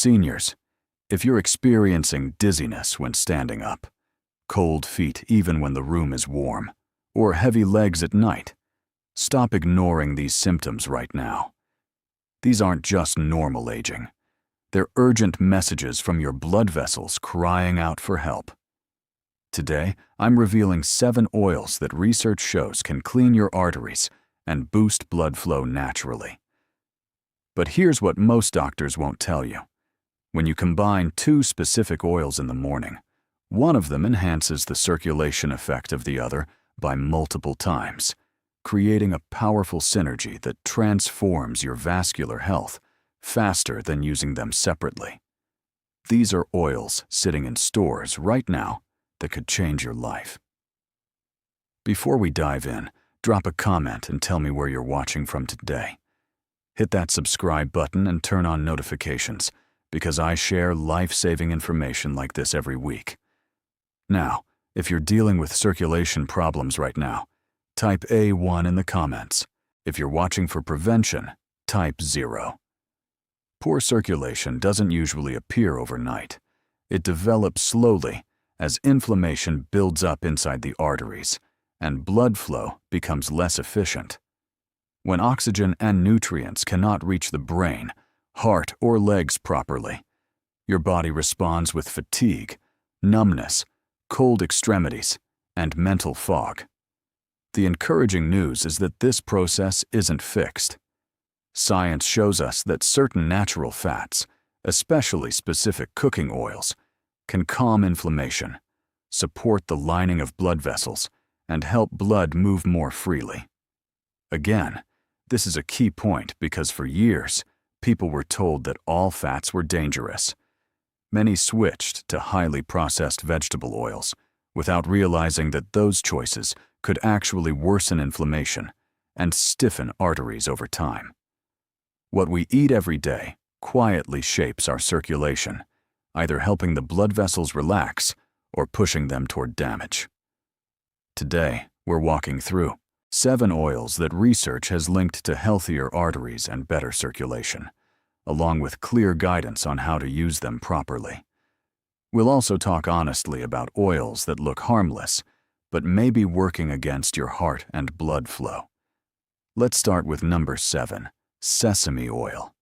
Seniors, if you're experiencing dizziness when standing up, cold feet even when the room is warm, or heavy legs at night, stop ignoring these symptoms right now. These aren't just normal aging. They're urgent messages from your blood vessels crying out for help. Today, I'm revealing 7 oils that research shows can clean your arteries and boost blood flow naturally. But here's what most doctors won't tell you. When you combine 2 specific oils in the morning, one of them enhances the circulation effect of the other by multiple times, creating a powerful synergy that transforms your vascular health faster than using them separately. These are oils sitting in stores right now that could change your life. Before we dive in, drop a comment and tell me where you're watching from today. Hit that subscribe button and turn on notifications, because I share life-saving information like this every week. Now, if you're dealing with circulation problems right now, type A1 in the comments. If you're watching for prevention, type 0. Poor circulation doesn't usually appear overnight. It develops slowly as inflammation builds up inside the arteries and blood flow becomes less efficient. When oxygen and nutrients cannot reach the brain, heart, or legs properly, your body responds with fatigue, numbness, cold extremities, and mental fog. The encouraging news is that this process isn't fixed. Science shows us that certain natural fats, especially specific cooking oils, can calm inflammation, support the lining of blood vessels, and help blood move more freely. Again, this is a key point because for years, people were told that all fats were dangerous. Many switched to highly processed vegetable oils without realizing that those choices could actually worsen inflammation and stiffen arteries over time. What we eat every day quietly shapes our circulation, either helping the blood vessels relax or pushing them toward damage. Today, we're walking through 7 oils that research has linked to healthier arteries and better circulation, along with clear guidance on how to use them properly. We'll also talk honestly about oils that look harmless, but may be working against your heart and blood flow. Let's start with number 7, sesame oil.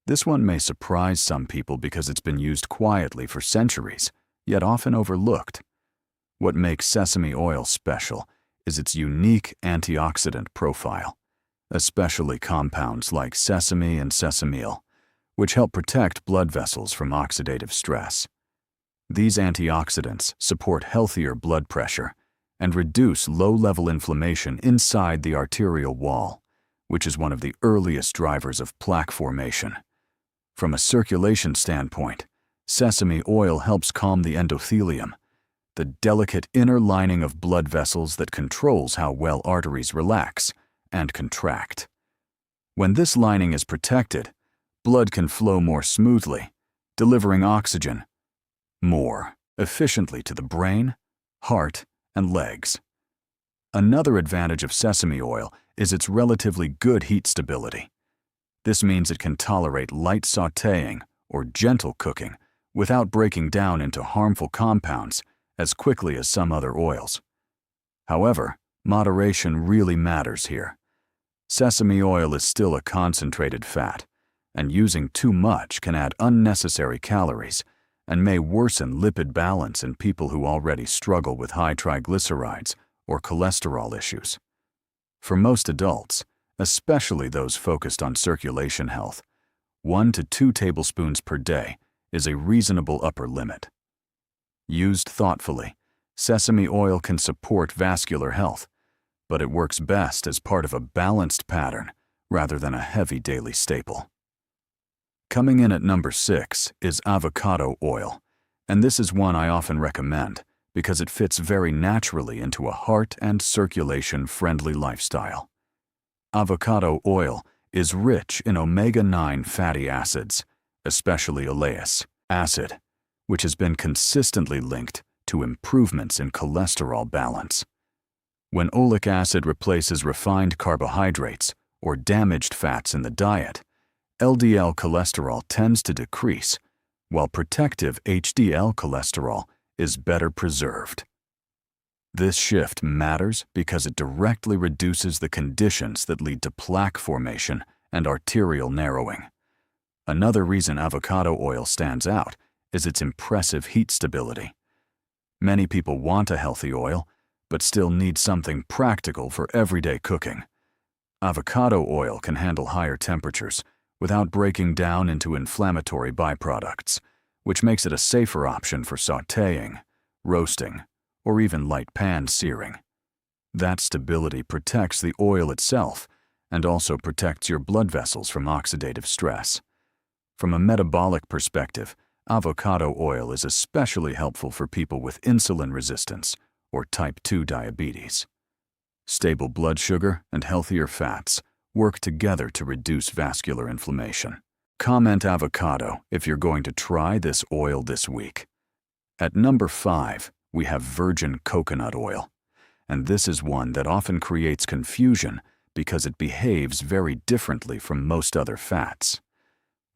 This one may surprise some people because it's been used quietly for centuries, yet often overlooked. What makes sesame oil special is its unique antioxidant profile, especially compounds like sesame and sesameal, which help protect blood vessels from oxidative stress. These antioxidants support healthier blood pressure and reduce low-level inflammation inside the arterial wall, which is one of the earliest drivers of plaque formation. From a circulation standpoint, sesame oil helps calm the endothelium, the delicate inner lining of blood vessels that controls how well arteries relax and contract. When this lining is protected, blood can flow more smoothly, delivering oxygen more efficiently to the brain, heart, and legs. Another advantage of sesame oil is its relatively good heat stability. This means it can tolerate light sautéing or gentle cooking without breaking down into harmful compounds as quickly as some other oils. However, moderation really matters here. Sesame oil is still a concentrated fat, and using too much can add unnecessary calories and may worsen lipid balance in people who already struggle with high triglycerides or cholesterol issues. For most adults, especially those focused on circulation health, 1 to 2 tablespoons per day is a reasonable upper limit. Used thoughtfully, sesame oil can support vascular health, but it works best as part of a balanced pattern rather than a heavy daily staple. Coming in at number 6 is avocado oil, and this is one I often recommend because it fits very naturally into a heart and circulation-friendly lifestyle. Avocado oil is rich in omega-9 fatty acids, especially oleic acid, which has been consistently linked to improvements in cholesterol balance. When oleic acid replaces refined carbohydrates or damaged fats in the diet, LDL cholesterol tends to decrease, while protective HDL cholesterol is better preserved. This shift matters because it directly reduces the conditions that lead to plaque formation and arterial narrowing. Another reason avocado oil stands out is its impressive heat stability. Many people want a healthy oil, but still need something practical for everyday cooking. Avocado oil can handle higher temperatures without breaking down into inflammatory byproducts, which makes it a safer option for sautéing, roasting, or even light pan searing. That stability protects the oil itself and also protects your blood vessels from oxidative stress. From a metabolic perspective, avocado oil is especially helpful for people with insulin resistance or type 2 diabetes. Stable blood sugar and healthier fats work together to reduce vascular inflammation. Comment avocado if you're going to try this oil this week. At number 5, we have virgin coconut oil, and this is one that often creates confusion because it behaves very differently from most other fats.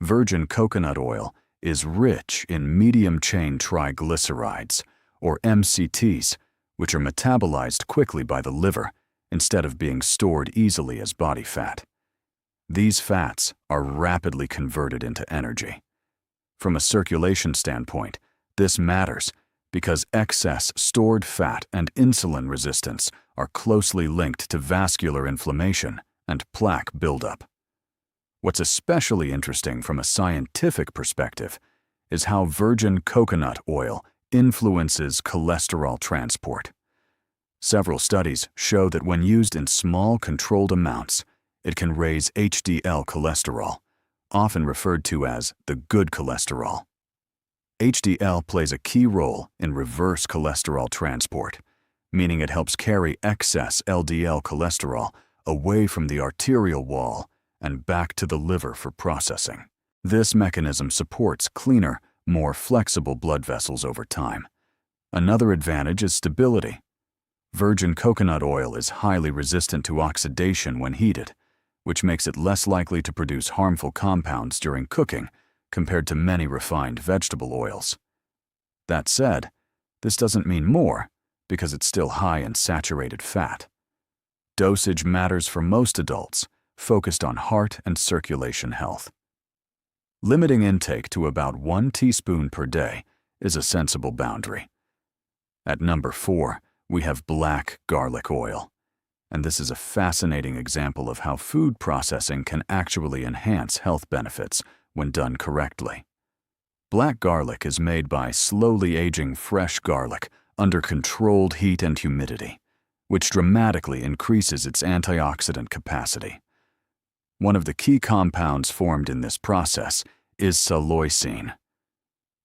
Virgin coconut oil is rich in medium-chain triglycerides, or MCTs, which are metabolized quickly by the liver instead of being stored easily as body fat. These fats are rapidly converted into energy. From a circulation standpoint, this matters because excess stored fat and insulin resistance are closely linked to vascular inflammation and plaque buildup. What's especially interesting from a scientific perspective is how virgin coconut oil influences cholesterol transport. Several studies show that when used in small, controlled amounts, it can raise HDL cholesterol, often referred to as the good cholesterol. HDL plays a key role in reverse cholesterol transport, meaning it helps carry excess LDL cholesterol away from the arterial wall and back to the liver for processing. This mechanism supports cleaner, more flexible blood vessels over time. Another advantage is stability. Virgin coconut oil is highly resistant to oxidation when heated, which makes it less likely to produce harmful compounds during cooking compared to many refined vegetable oils. That said, this doesn't mean more because it's still high in saturated fat. Dosage matters for most adults, focused on heart and circulation health. Limiting intake to about 1 teaspoon per day is a sensible boundary. At number 4, we have black garlic oil, and this is a fascinating example of how food processing can actually enhance health benefits when done correctly. Black garlic is made by slowly aging fresh garlic under controlled heat and humidity, which dramatically increases its antioxidant capacity. One of the key compounds formed in this process is psalloicine.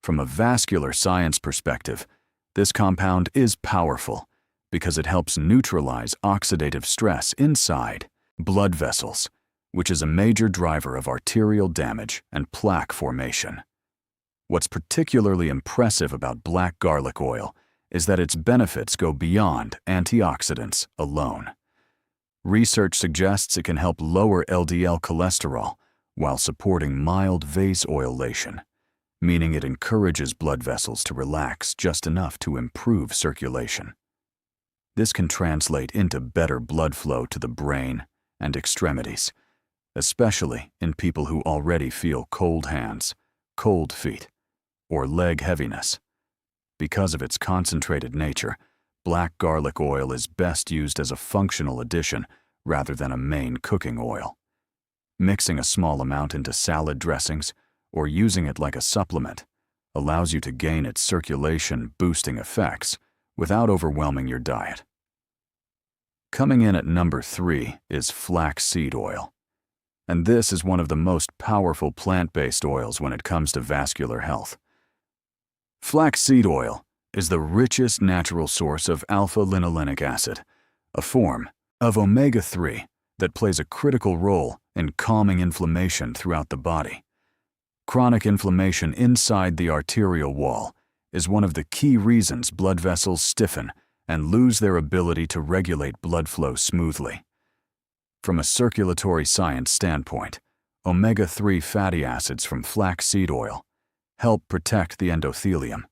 From a vascular science perspective, this compound is powerful because it helps neutralize oxidative stress inside blood vessels, which is a major driver of arterial damage and plaque formation. What's particularly impressive about black garlic oil is that its benefits go beyond antioxidants alone. Research suggests it can help lower LDL cholesterol while supporting mild vasoilation, meaning it encourages blood vessels to relax just enough to improve circulation. This can translate into better blood flow to the brain and extremities, especially in people who already feel cold hands, cold feet, or leg heaviness. Because of its concentrated nature, black garlic oil is best used as a functional addition rather than a main cooking oil. Mixing a small amount into salad dressings or using it like a supplement allows you to gain its circulation-boosting effects without overwhelming your diet. Coming in at number 3 is flaxseed oil, and this is one of the most powerful plant-based oils when it comes to vascular health. Flaxseed oil is the richest natural source of alpha-linolenic acid, a form of omega-3 that plays a critical role in calming inflammation throughout the body. Chronic inflammation inside the arterial wall is one of the key reasons blood vessels stiffen and lose their ability to regulate blood flow smoothly. From a circulatory science standpoint, Omega-3 fatty acids from flaxseed oil help protect the endothelium,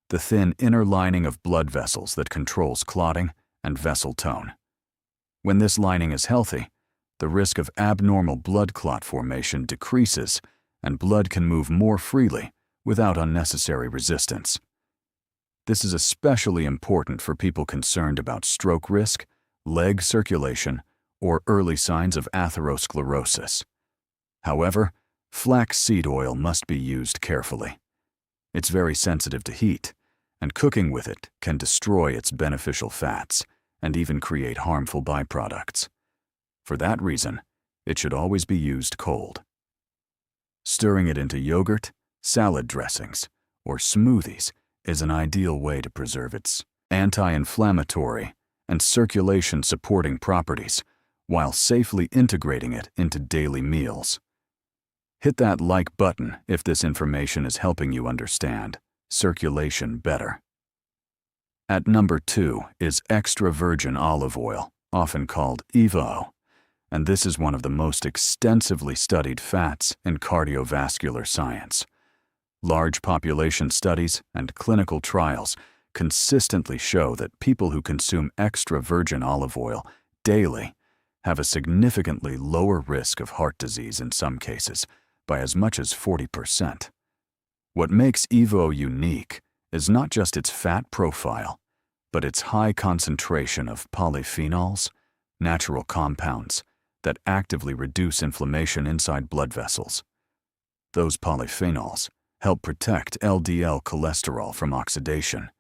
the thin inner lining of blood vessels that controls clotting and vessel tone. When this lining is healthy, the risk of abnormal blood clot formation decreases and blood can move more freely without unnecessary resistance. This is especially important for people concerned about stroke risk, leg circulation, or early signs of atherosclerosis. However, flaxseed oil must be used carefully. It's very sensitive to heat, and cooking with it can destroy its beneficial fats and even create harmful byproducts. For that reason, it should always be used cold. Stirring it into yogurt, salad dressings, or smoothies is an ideal way to preserve its anti-inflammatory and circulation-supporting properties while safely integrating it into daily meals. Hit that like button if this information is helping you understand circulation better. At number 2 is extra virgin olive oil, often called EVO, and this is one of the most extensively studied fats in cardiovascular science. Large population studies and clinical trials consistently show that people who consume extra virgin olive oil daily have a significantly lower risk of heart disease in some cases, by as much as 40%. What makes EVO unique is not just its fat profile, but its high concentration of polyphenols, natural compounds that actively reduce inflammation inside blood vessels. Those polyphenols help protect LDL cholesterol from oxidation,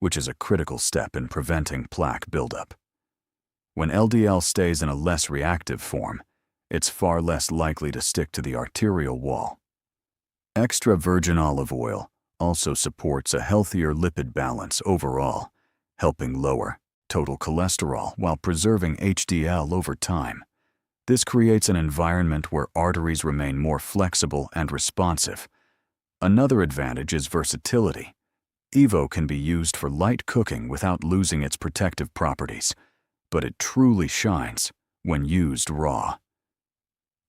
which is a critical step in preventing plaque buildup. When LDL stays in a less reactive form, it's far less likely to stick to the arterial wall. Extra virgin olive oil also supports a healthier lipid balance overall, helping lower total cholesterol while preserving HDL over time. This creates an environment where arteries remain more flexible and responsive. Another advantage is versatility. EVO can be used for light cooking without losing its protective properties, but it truly shines when used raw.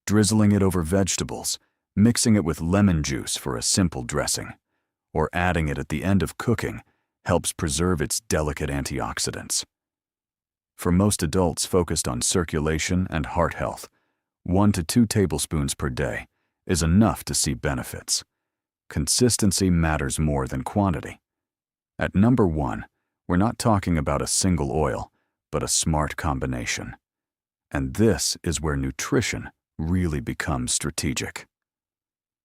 Drizzling it over vegetables, mixing it with lemon juice for a simple dressing, or adding it at the end of cooking helps preserve its delicate antioxidants. For most adults focused on circulation and heart health, 1 to 2 tablespoons per day is enough to see benefits. Consistency matters more than quantity. At number 1, we're not talking about a single oil, but a smart combination. And this is where nutrition really becomes strategic.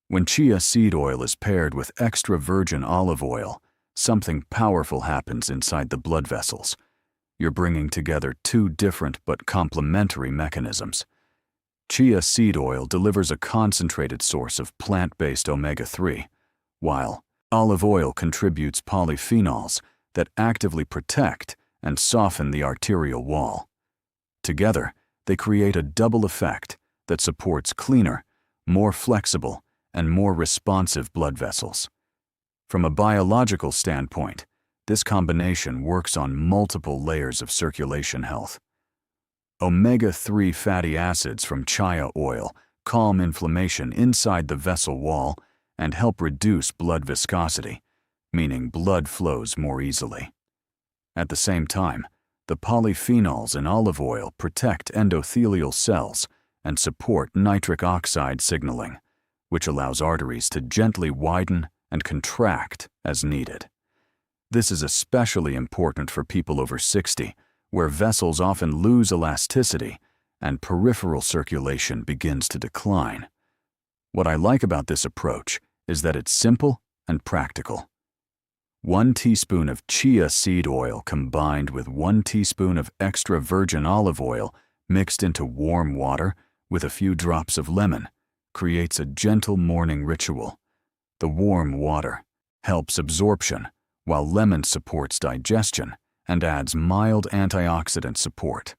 When chia seed oil is paired with extra virgin olive oil, something powerful happens inside the blood vessels. You're bringing together 2 different but complementary mechanisms. Chia seed oil delivers a concentrated source of plant-based omega-3, while olive oil contributes polyphenols that actively protect and soften the arterial wall. Together, they create a double effect that supports cleaner, more flexible, and more responsive blood vessels. From a biological standpoint, this combination works on multiple layers of circulation health. Omega-3 fatty acids from chia oil calm inflammation inside the vessel wall and help reduce blood viscosity, meaning blood flows more easily. At the same time, the polyphenols in olive oil protect endothelial cells and support nitric oxide signaling, which allows arteries to gently widen and contract as needed. This is especially important for people over 60, where vessels often lose elasticity and peripheral circulation begins to decline. What I like about this approach is that it's simple and practical. 1 teaspoon of chia seed oil combined with 1 teaspoon of extra virgin olive oil mixed into warm water with a few drops of lemon creates a gentle morning ritual. The warm water helps absorption, while lemon supports digestion and adds mild antioxidant support.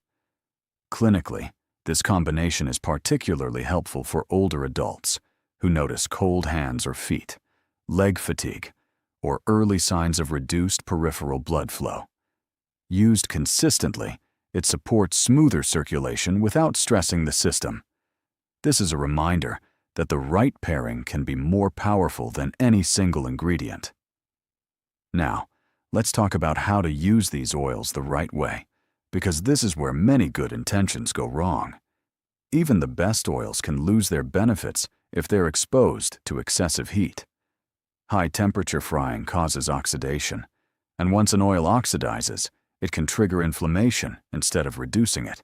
Clinically, this combination is particularly helpful for older adults who notice cold hands or feet, leg fatigue, or early signs of reduced peripheral blood flow. Used consistently, it supports smoother circulation without stressing the system. This is a reminder that the right pairing can be more powerful than any single ingredient. Now, let's talk about how to use these oils the right way, because this is where many good intentions go wrong. Even the best oils can lose their benefits if they're exposed to excessive heat. High-temperature frying causes oxidation, and once an oil oxidizes, it can trigger inflammation instead of reducing it.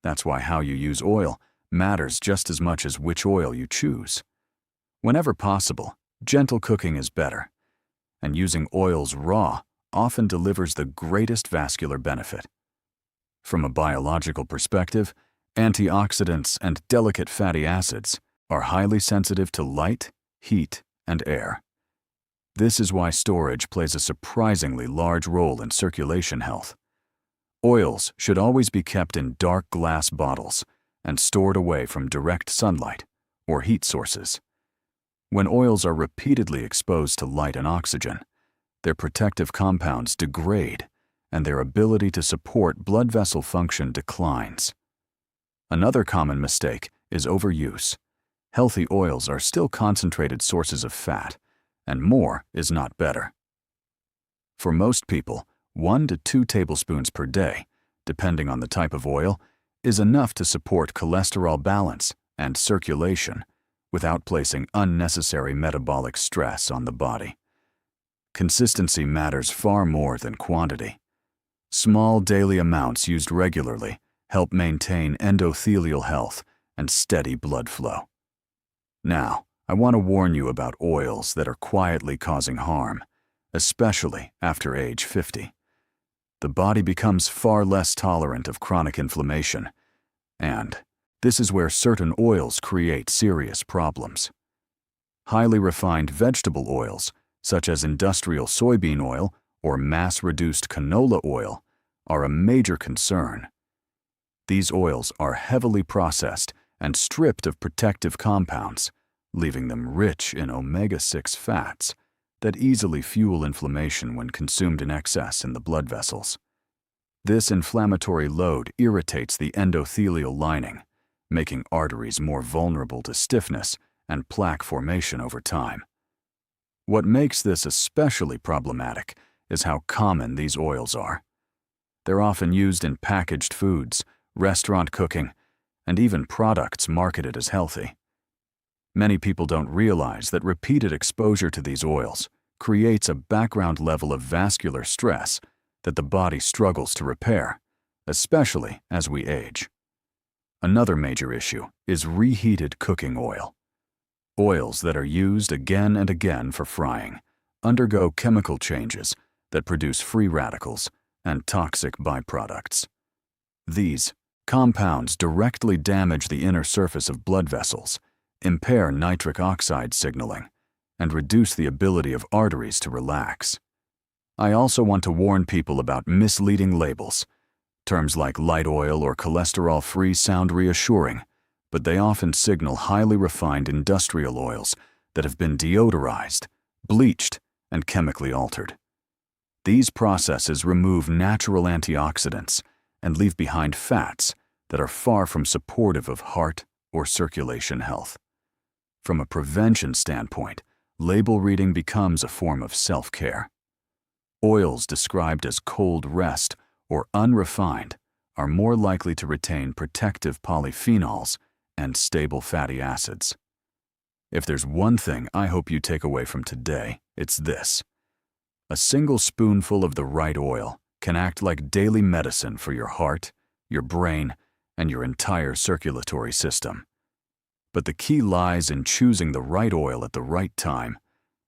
That's why how you use oil matters just as much as which oil you choose. Whenever possible, gentle cooking is better, and using oils raw often delivers the greatest vascular benefit. From a biological perspective, antioxidants and delicate fatty acids are highly sensitive to light, heat, and air. This is why storage plays a surprisingly large role in circulation health. Oils should always be kept in dark glass bottles and stored away from direct sunlight or heat sources. When oils are repeatedly exposed to light and oxygen, their protective compounds degrade and their ability to support blood vessel function declines. Another common mistake is overuse. Healthy oils are still concentrated sources of fat, and more is not better. For most people, 1 to 2 tablespoons per day, depending on the type of oil, is enough to support cholesterol balance and circulation without placing unnecessary metabolic stress on the body. Consistency matters far more than quantity. Small daily amounts used regularly help maintain endothelial health and steady blood flow. Now, I want to warn you about oils that are quietly causing harm, especially after age 50. The body becomes far less tolerant of chronic inflammation, and this is where certain oils create serious problems. Highly refined vegetable oils, such as industrial soybean oil or mass-reduced canola oil, are a major concern. These oils are heavily processed and stripped of protective compounds, leaving them rich in omega-6 fats that easily fuel inflammation when consumed in excess in the blood vessels. This inflammatory load irritates the endothelial lining, making arteries more vulnerable to stiffness and plaque formation over time. What makes this especially problematic is how common these oils are. They're often used in packaged foods, restaurant cooking, and even products marketed as healthy. Many people don't realize that repeated exposure to these oils creates a background level of vascular stress that the body struggles to repair, especially as we age. Another major issue is reheated cooking oil. Oils that are used again and again for frying undergo chemical changes that produce free radicals and toxic byproducts. These compounds directly damage the inner surface of blood vessels, impair nitric oxide signaling, and reduce the ability of arteries to relax. I also want to warn people about misleading labels. Terms like light oil or cholesterol-free sound reassuring, but they often signal highly refined industrial oils that have been deodorized, bleached, and chemically altered. These processes remove natural antioxidants and leave behind fats that are far from supportive of heart or circulation health. From a prevention standpoint, label reading becomes a form of self-care. Oils described as cold rest or unrefined are more likely to retain protective polyphenols and stable fatty acids. If there's one thing I hope you take away from today, it's this. A single spoonful of the right oil can act like daily medicine for your heart, your brain, and your entire circulatory system. But the key lies in choosing the right oil at the right time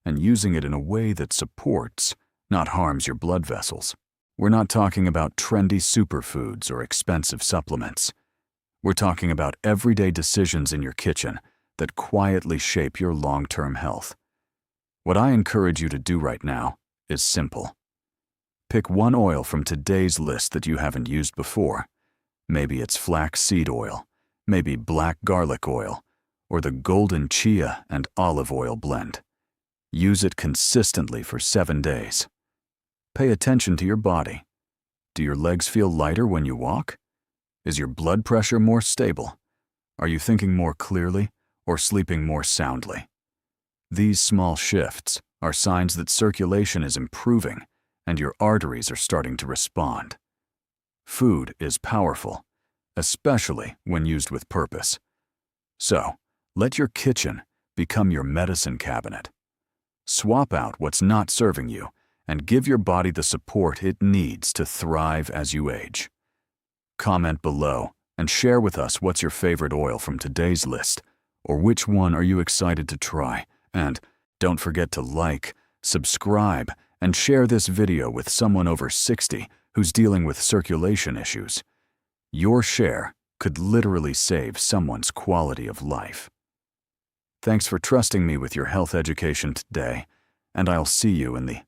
and using it in a way that supports, not harms your blood vessels. We're not talking about trendy superfoods or expensive supplements. We're talking about everyday decisions in your kitchen that quietly shape your long-term health. What I encourage you to do right now is simple. Pick one oil from today's list that you haven't used before. Maybe it's flaxseed oil, maybe black garlic oil, or the golden chia and olive oil blend. Use it consistently for 7 days. Pay attention to your body. Do your legs feel lighter when you walk? Is your blood pressure more stable? Are you thinking more clearly or sleeping more soundly. These small shifts are signs that circulation is improving and your arteries are starting to respond. Food is powerful, especially when used with purpose. So, let your kitchen become your medicine cabinet. Swap out what's not serving you and give your body the support it needs to thrive as you age. Comment below and share with us what's your favorite oil from today's list, or which one are you excited to try. And don't forget to like, subscribe, and share this video with someone over 60 who's dealing with circulation issues. Your share could literally save someone's quality of life. Thanks for trusting me with your health education today, and I'll see you in the